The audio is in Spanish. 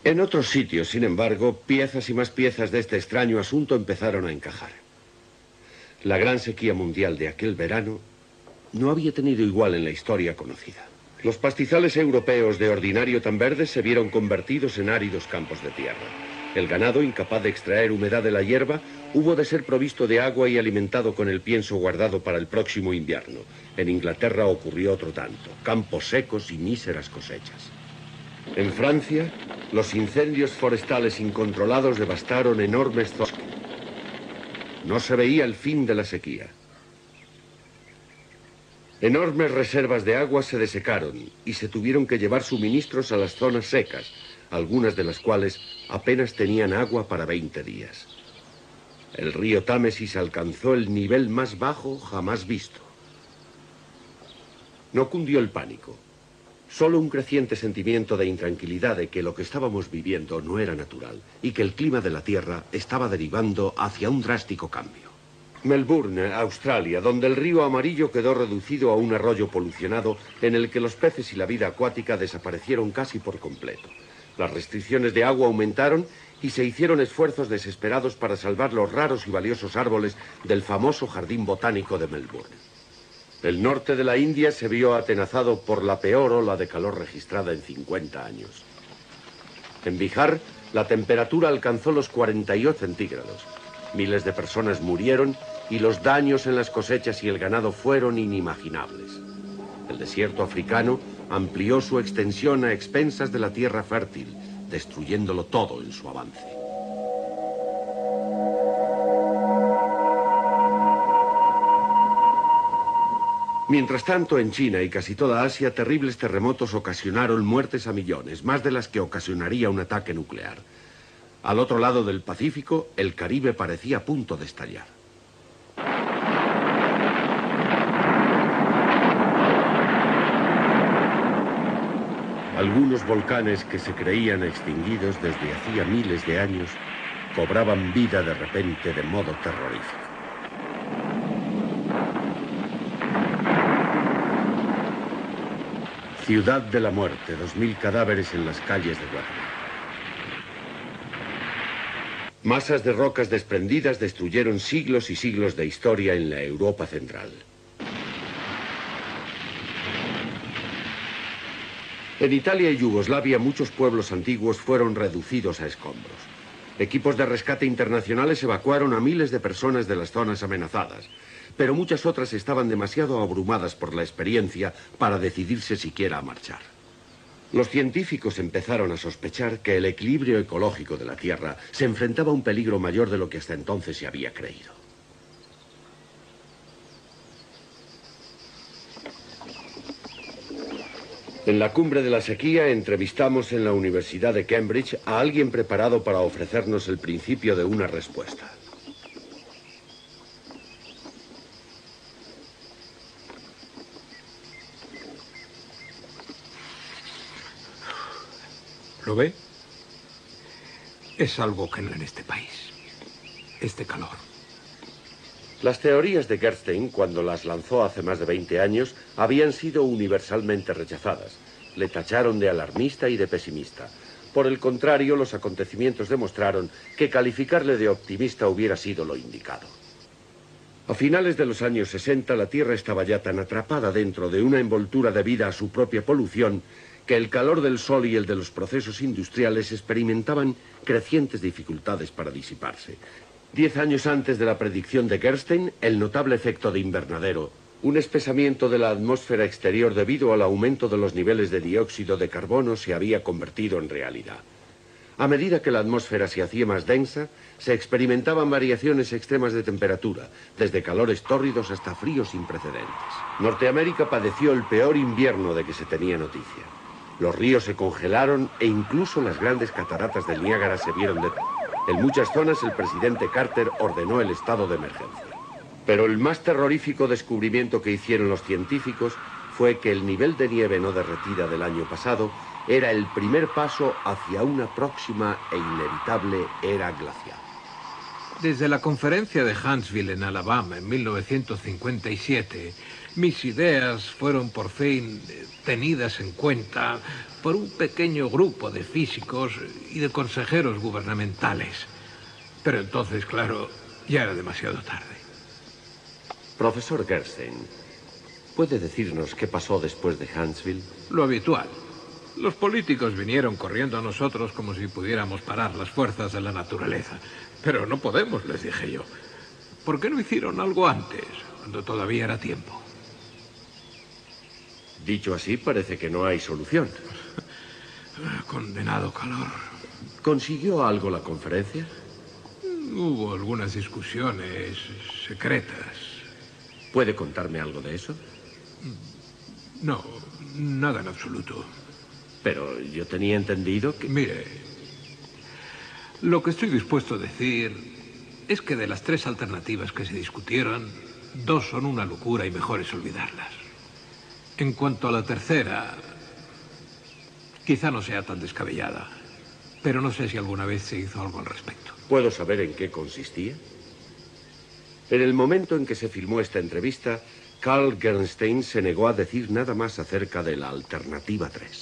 En otros sitios, sin embargo, piezas y más piezas de este extraño asunto empezaron a encajar. La gran sequía mundial de aquel verano no había tenido igual en la historia conocida. Los pastizales europeos de ordinario tan verdes se vieron convertidos en áridos campos de tierra. El ganado, incapaz de extraer humedad de la hierba, hubo de ser provisto de agua y alimentado con el pienso guardado para el próximo invierno. En Inglaterra ocurrió otro tanto: campos secos y míseras cosechas. En Francia, los incendios forestales incontrolados devastaron enormes zonas. No se veía el fin de la sequía. Enormes reservas de agua se desecaron y se tuvieron que llevar suministros a las zonas secas, algunas de las cuales apenas tenían agua para 20 días. El río Támesis alcanzó el nivel más bajo jamás visto. No cundió el pánico, solo un creciente sentimiento de intranquilidad de que lo que estábamos viviendo no era natural y que el clima de la Tierra estaba derivando hacia un drástico cambio. Melbourne, Australia, donde el río Amarillo quedó reducido a un arroyo polucionado en el que los peces y la vida acuática desaparecieron casi por completo. Las restricciones de agua aumentaron y se hicieron esfuerzos desesperados para salvar los raros y valiosos árboles del famoso jardín botánico de Melbourne. El norte de la India se vio atenazado por la peor ola de calor registrada en 50 años. En Bihar, la temperatura alcanzó los 48 centígrados. Miles de personas murieron y los daños en las cosechas y el ganado fueron inimaginables. El desierto africano amplió su extensión a expensas de la tierra fértil, destruyéndolo todo en su avance. Mientras tanto, en China y casi toda Asia, terribles terremotos ocasionaron muertes a millones, más de las que ocasionaría un ataque nuclear. Al otro lado del Pacífico, el Caribe parecía a punto de estallar. Algunos volcanes que se creían extinguidos desde hacía miles de años cobraban vida de repente de modo terrorífico. Ciudad de la Muerte, 2000 cadáveres en las calles de Guatemala. Masas de rocas desprendidas destruyeron siglos y siglos de historia en la Europa central. En Italia y Yugoslavia, muchos pueblos antiguos fueron reducidos a escombros. Equipos de rescate internacionales evacuaron a miles de personas de las zonas amenazadas, pero muchas otras estaban demasiado abrumadas por la experiencia para decidirse siquiera a marchar. Los científicos empezaron a sospechar que el equilibrio ecológico de la Tierra se enfrentaba a un peligro mayor de lo que hasta entonces se había creído. En la cumbre de la sequía entrevistamos en la Universidad de Cambridge a alguien preparado para ofrecernos el principio de una respuesta. ¿Lo ve? Es algo que no en este país. Este calor. Las teorías de Gerstein, cuando las lanzó hace más de 20 años, habían sido universalmente rechazadas. Le tacharon de alarmista y de pesimista. Por el contrario, los acontecimientos demostraron que calificarle de optimista hubiera sido lo indicado. A finales de los años 60, la Tierra estaba ya tan atrapada dentro de una envoltura debida a su propia polución que el calor del sol y el de los procesos industriales experimentaban crecientes dificultades para disiparse. 10 años antes de la predicción de Gerstein, el notable efecto de invernadero, un espesamiento de la atmósfera exterior debido al aumento de los niveles de dióxido de carbono, se había convertido en realidad. A medida que la atmósfera se hacía más densa, se experimentaban variaciones extremas de temperatura, desde calores tórridos hasta fríos sin precedentes. Norteamérica padeció el peor invierno de que se tenía noticia. Los ríos se congelaron e incluso las grandes cataratas del Niágara se vieron detenidas. En muchas zonas el presidente Carter ordenó el estado de emergencia. Pero el más terrorífico descubrimiento que hicieron los científicos fue que el nivel de nieve no derretida del año pasado era el primer paso hacia una próxima e inevitable era glacial. Desde la conferencia de Huntsville en Alabama en 1957, mis ideas fueron por fin tenidas en cuenta por un pequeño grupo de físicos y de consejeros gubernamentales. Pero entonces, claro, ya era demasiado tarde. Profesor Gerstein, ¿puede decirnos qué pasó después de Huntsville? Lo habitual. Los políticos vinieron corriendo a nosotros como si pudiéramos parar las fuerzas de la naturaleza. Pero no podemos, les dije yo. ¿Por qué no hicieron algo antes, cuando todavía era tiempo? Dicho así, parece que no hay solución. Condenado calor. ¿Consiguió algo la conferencia? Hubo algunas discusiones secretas. ¿Puede contarme algo de eso? No, nada en absoluto. Pero yo tenía entendido que... Mire, lo que estoy dispuesto a decir es que de las 3 alternativas que se discutieron, 2 son una locura y mejor es olvidarlas. En cuanto a la tercera, quizá no sea tan descabellada, pero no sé si alguna vez se hizo algo al respecto. ¿Puedo saber en qué consistía? En el momento en que se filmó esta entrevista, Carl Bernstein se negó a decir nada más acerca de la alternativa 3.